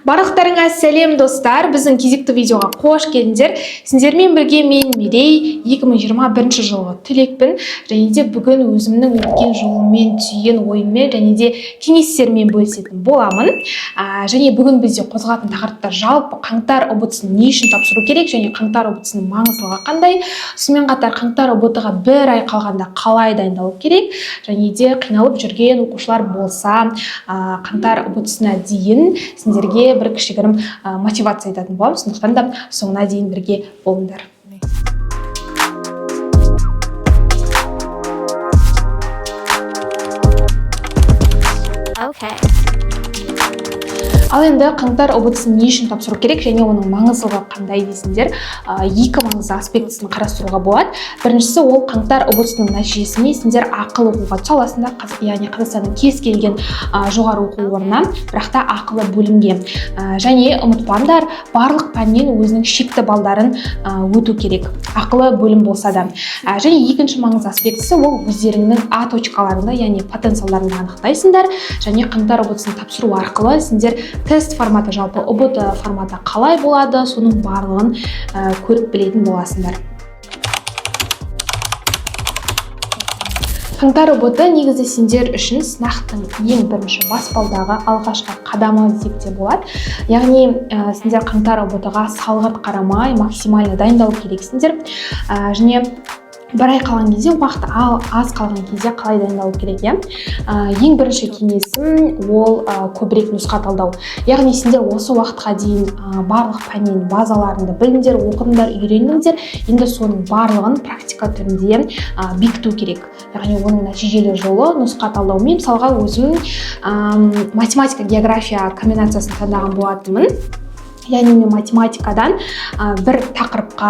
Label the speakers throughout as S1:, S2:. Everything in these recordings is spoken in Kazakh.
S1: Барлықтарыңа сәлем достар, біздің кезекті видеоға қош келдіңдер. Сіздермен бірге мен Мерей 2021 жылғы түлекпін, және де бүгін өзімнің өткен жолыммен түйген ойыммен және де кеңестермен бөлісетін боламын. Және бүгін бізде қозғалатын тақырыптар жалпы қаңтар ұбт-сын не үшін тапсыру керек және қаңтар ұбт-сының маңыздылығы қандай, сонымен қатар қаңтар ұбт-ға бір ай қалғанда қалай дайындалу керек, және де қиналып жүрген оқушылар болса, қаңтар ұбт-сына дейін сіздерге бір кішігірім мотивация айтатын боламын, сондықтан да соңына дейін бірге болыңдар. Ал енді қаңтар ұбт-сын не үшін тапсыру керек және оның маңыздылығы қандай дейсіңдер, екі маңызды аспектісін қарастыруға болады. Біріншісі ол қаңтар ұбт-сының нәтижесіне сендер ақылы оқуға түсе аласыңдар, яғни Қазақстанның кез келген жоғары оқу орнынан, бірақ та ақылы бөлімге. Және ұмытпаңдар, барлық пәннен өзінің шекті балдарын өту керек, ақылы бөлім болса да. Және екінші маңызды аспектісі ол өздеріңнің А точкаларында, яғни потенциалдарыңды анықтайсыңдар, және қаңтар ұбт-сын тапсыру арқылы сендер тест форматы, жалпы ұбт форматы қалай болады, соның барлығын көріп білетін боласыңдар. Қаңтар ұбт негізі сендер үшін сынақтың ең бірінші баспалдағы алғашқы қадамы десек те болады. Яғни сендер қаңтар ұбт-ға салғырт қарамай максимально дайындалу керексіңдер. Және бір ай қалған кезде, уақыт аз қалған кезде қалай дайындалу керек, ең бірінші кеңесім ол көбірек нұсқа талдау. Яғни сендер осы уақытқа дейін барлық пәннен базаларыңды білдіңдер, оқыдыңдар, үйрендіңдер, енді соның барлығын практика түрінде бекіту керек. Яғни оның нәтижелі жолы нұсқа талдаумен, мысалға өзім математика, география комбинациясын таңдаған болатынмын. Яғни мен математикадан бір тақырыпқа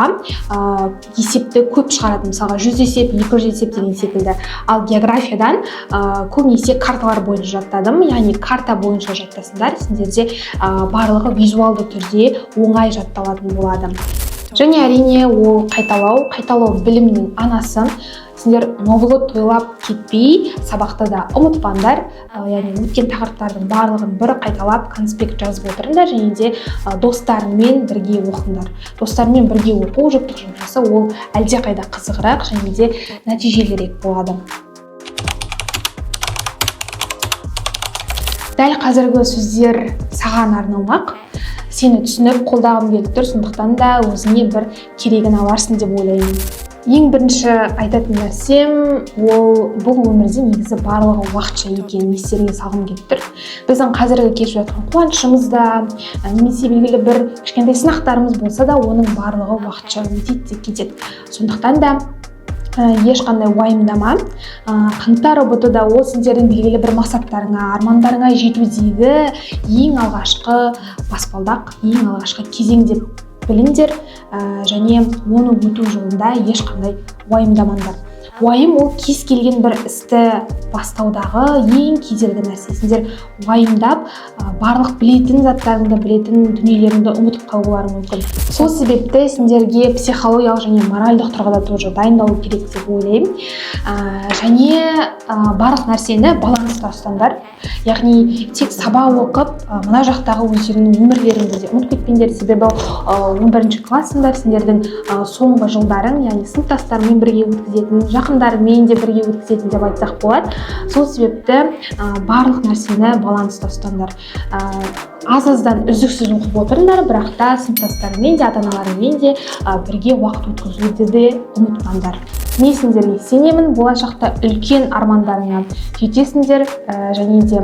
S1: есепті көп шығаратын, мысалға 100 есеп, 200 есеп деген секілді. Ал географиядан көбінесе карталар бойынша жаттадым, яғни карта бойынша жаттасыңдар, сендерде барлығы визуалды түрде оңай жатталатын болады. Және әрине ол қайталау білімнің анасы. Сендер новылы тойлап кетпей, сабақты да ұмытпаңдар, яғни өткен тақырыптардың барлығын бір қайталап конспект жазып отырыңдар, және де достарыңмен бірге оқыңдар. Достарыңмен бірге оқу жұптық жұмысы ол әлде қайда қызығырақ және де нәтижелірек болады. Дәл қазіргі сөздер саған арналмақ. Сені түсініп қолдағым келіп тұр, сондықтан да өзіңе бір керегін аларсың деп ойлаймын. Ең бірінші айтатын нәрсем ол бұл өмірде негізі барлығы уақытша екенін естеріңе салғым келіп тұр. Біздің қазіргі кешіп жатқан қуанышымыз да, немесе белгілі бір кішкентай сынақтарымыз болса да, оның барлығы уақытша өтеді де кетеді. Сондықтан да ешқандай уайымдама. Қаңтар ұбт-да ол сендердің белгілі бір мақсаттарыңа, армандарыңа жетудегі ең алғашқы баспалдақ, ең алғашқы кезең деп біліңдер, және оны өту жолында ешқандай уайымдамаңдар. Уайым ол кез келген бір істі бастаудағы ең кедергі нәрсе. Сендер уайымдап, барлық білетін заттарыңды, білетін дүниелеріңді ұмытып қалуларың мүмкін. Сол себепті сендерге психологиялық және моральдық тұрғыда тоже дайындалу керек деп ойлаймын. Және барлық нәрсені баланста ұстаңдар. Яғни тек сабақ оқып, мына жақтағы өздеріңнің өмірлеріңді де ұмытып кетпеңдер, себебі 11-ші классыңдар, сендердің соңғы жылдарың, яғни сыныптастарымен бірге өткізетін, жақындарымен де бірге өткізетін деп айтсақ болады. Сол себепті барлық нәрсені баланста ұстаңдар. Аз-аздан үздіксіз оқып отырыңдар, бірақ та сыныптастарымен де, ата-аналарымен де бірге уақыт өткізуді де ұмытпаңдар. Мен сендерге сенемін, болашақта үлкен армандарыңа жетесіңдер, және де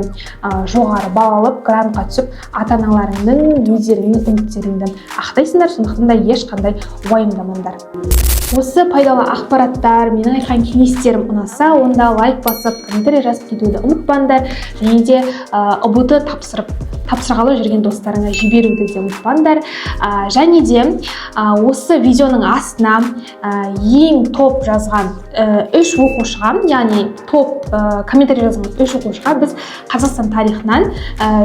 S1: жоғары балл алып, грантқа түсіп, ата-аналарыңның, өздеріңнің үміттеріңді ақтайсыңдар, сондықтан да ешқандай уайымдамаңдар. Осы пайдалы ақпараттар, менің айтқан кеңестерім ұнаса, онда лайк басып, комментарий жазып кетуді ұмытпаңдар, және де ұбт тапсырғалы жүрген достарыңа жіберуді де ұмытпаңдар. Және де осы видеоның астына ең топ жазған 3 оқушыға, яғни топ комментарий жазған 3 оқушыға біз Қазақстан тарихынан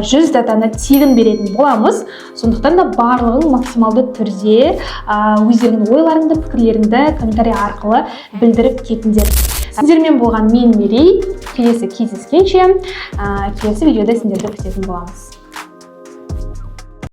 S1: 100 датаны тегін беретін боламыз. Сондықтан да барлығын максималды түрде өздеріңнің ойларыңды, пікірлеріңді комментарий арқылы білдіріп кетіңдер. Сіздермен болған мен Мерей. Келесі кездескенше, келесі видеода сіздерді күтетін боламыз.